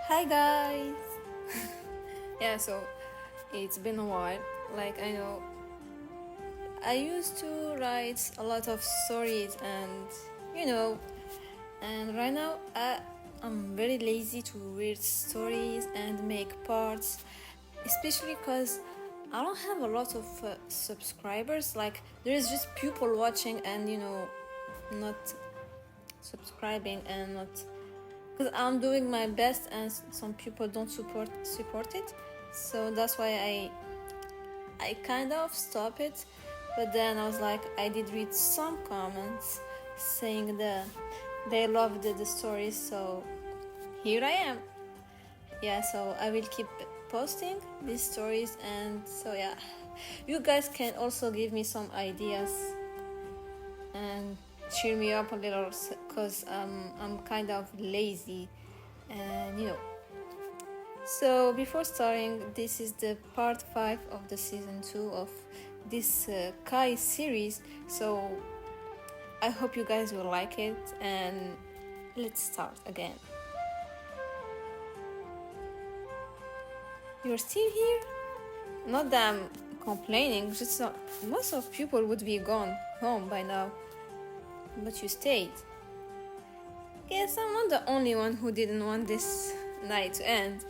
Hi guys! Yeah, so it's been a while. Like, I know I used to write a lot of stories, you know, and right now I'm very lazy to read stories and make parts, especially because I don't have a lot of subscribers. Like, there is just people watching and not subscribing and not because I'm doing my best and some people don't support it, so that's why I kind of stop it. But then I was like, I did read some comments saying that they loved the stories, so here I am. Yeah, so I will keep posting these stories, and so yeah, you guys can also give me some ideas and cheer me up a little because I'm kind of lazy and So before starting, this is the part 5 of the season 2 of this Kai series. So I hope you guys will like it, and let's start again. You're still here? Not that I'm complaining, just most of people would be gone home by now. But you stayed. Guess I'm not the only one who didn't want this night to end.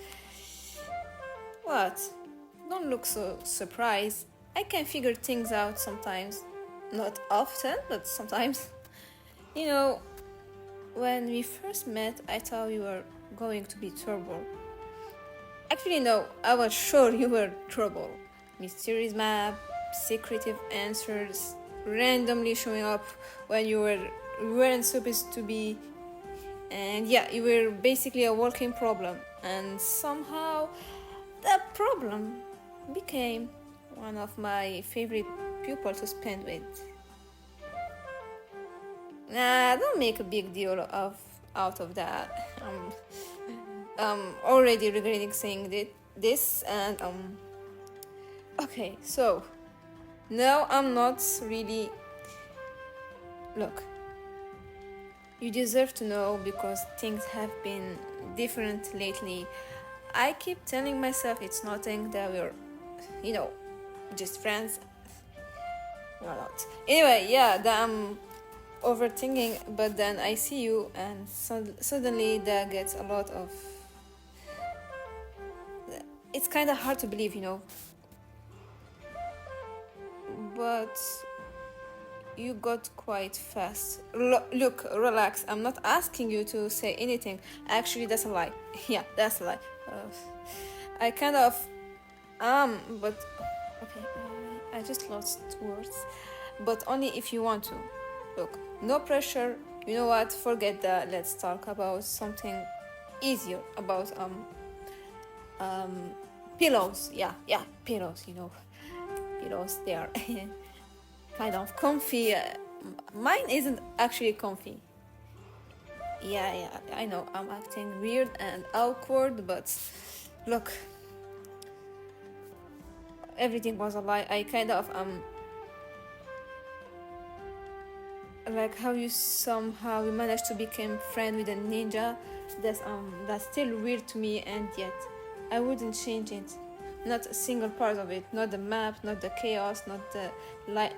What? Don't look so surprised. I can figure things out sometimes. Not often, but sometimes. When we first met, I thought you were going to be trouble. Actually, no, I was sure you were trouble. Mysterious map, secretive answers, randomly showing up when you weren't supposed to be. And yeah, you were basically a walking problem. And somehow that problem became one of my favorite people to spend with. Nah, don't make a big deal out of that. I'm already regretting saying this, and okay, so now I'm not really. Look, you deserve to know because things have been different lately. I keep telling myself it's nothing, that we're, just friends. We're not. Anyway, yeah, that I'm overthinking, but then I see you, and suddenly that gets a lot of. It's kind of hard to believe, but you got quite fast. Look, relax. I'm not asking you to say anything. Actually, that's a lie. Yeah, that's a lie. I kind of but okay. I just lost words. But only if you want to. Look, no pressure. You know what? Forget that. Let's talk about something easier. About pillows. Yeah, pillows. Pillows. They are kind of comfy. Mine isn't actually comfy. Yeah, I know I'm acting weird and awkward, but look, everything was a lie. I kind of like how you somehow managed to become friend with a ninja. That's still weird to me, and yet I wouldn't change it. Not a single part of it. Not the map, not the chaos, not the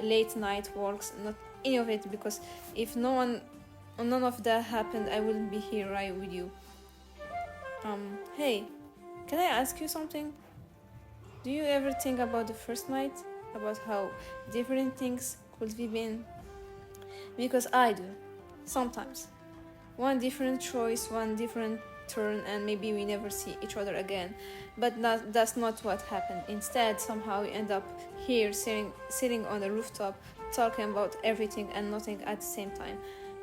late night walks, not any of it. Because if none of that happened, I wouldn't be here right with you. Hey, can I ask you something? Do you ever think about the first night? About how different things could have been? Because I do. Sometimes. One different choice, one different turn, and maybe we never see each other again. But that's not what happened. Instead, somehow we end up here sitting on the rooftop, talking about everything and nothing at the same time.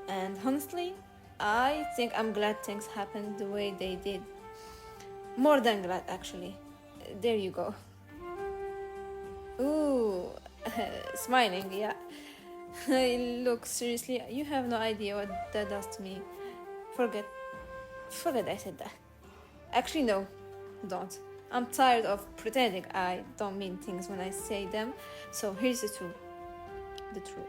And honestly, I think I'm glad things happened the way they did. More than glad, actually. There you go. Ooh, smiling, yeah. Look, seriously, you have no idea what that does to me. Forget I said that. Actually, no, don't. I'm tired of pretending I don't mean things when I say them. So here's the truth. The truth.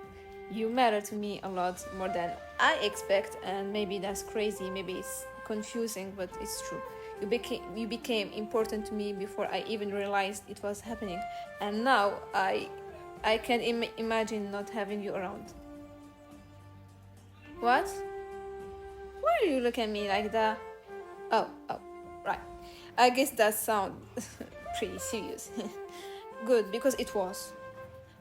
You matter to me a lot more than I expect, and maybe that's crazy, maybe it's confusing, but it's true. You became important to me before I even realized it was happening, and now I can imagine not having you around. What? Why do you look at me like that? Oh, right. I guess that sounds pretty serious. Good, because it was.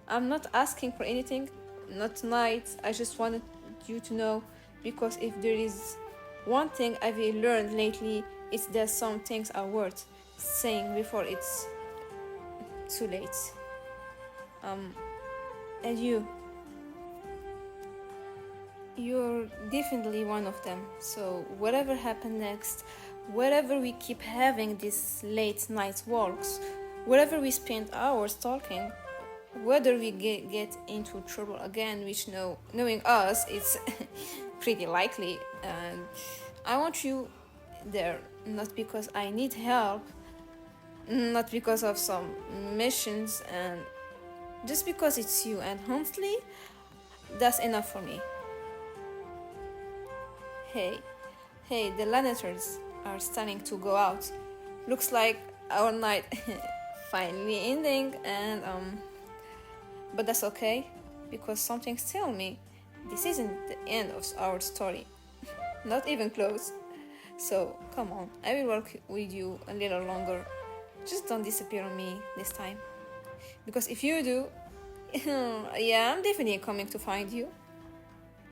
I'm not asking for anything, not tonight. I just wanted you to know, because if there is one thing I've learned lately, it's that some things are worth saying before it's too late. Um, and you're definitely one of them. So whatever happens next, wherever we keep having these late night walks, wherever we spend hours talking, whether we get into trouble again, which knowing us, it's pretty likely, and I want you there, not because I need help, not because of some missions, and just because it's you, and honestly, that's enough for me. Hey, hey, the lanterns are starting to go out. Looks like our night finally ending, and but that's okay, because something tell me this isn't the end of our story. Not even close. So come on, I will work with you a little longer. Just don't disappear on me this time. Because if you do, yeah, I'm definitely coming to find you.